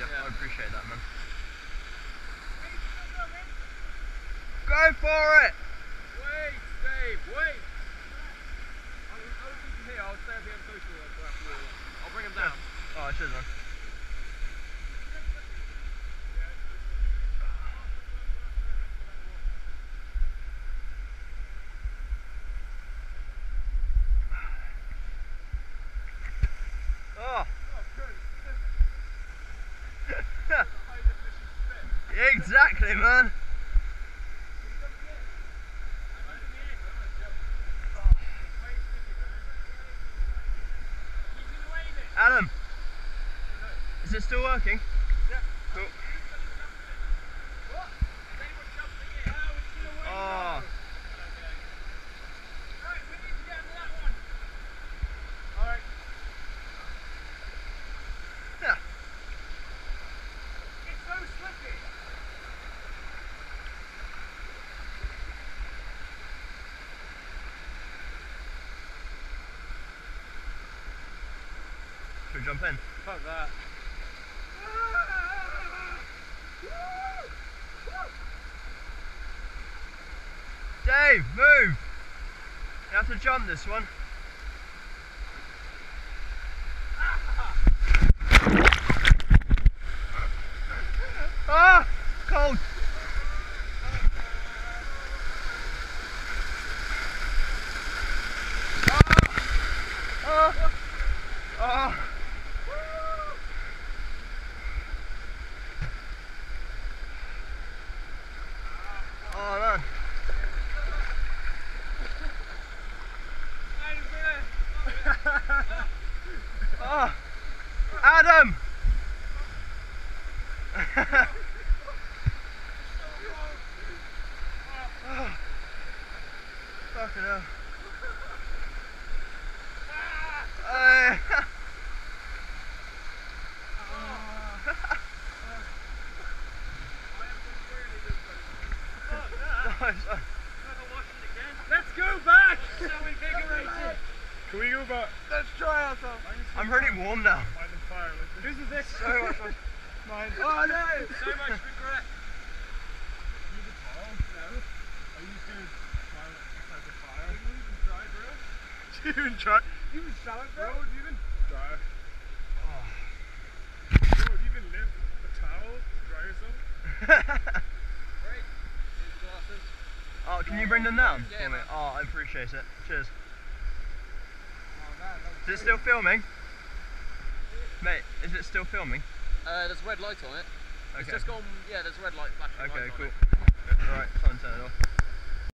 you. Yeah. I appreciate that, man. Go for it! Wait, Dave, wait! I was thinking here, I'll stay up here and close to it after all. I'll bring him down. Oh, cheers, man. Oh! Exactly, man. Adam, is it still working? Yeah. Cool. Oh. Right, we need to get into that one. Alright. Yeah. It's so slippy. Should we jump in? Fuck that. Dave, move! You have to jump this one. Ah! Cold! Ah! Ah! Oh man! Oh! Adam! Oh, fucking hell. Let's go back! So invigorated! Can we go back? Let's try ourselves! I'm really warm now. This is it! So much fun. Mine. Oh no! So much regret! You the tall? No. Are you just gonna smile outside the fire? You even try, bro? You even try? You even shower, bro? Bro, do you even dry? Oh. Bro, do you even lift a towel to dry yourself? Great. Here's the glasses. Oh, can you bring them down Yeah, for me? man. Oh, I appreciate it. Cheers. Oh man, Is it still filming? Mate, is it still filming? There's a red light on it. Okay. It's just gone, yeah, there's a red light flashing. Okay, light cool. on it. Alright, time to turn it off.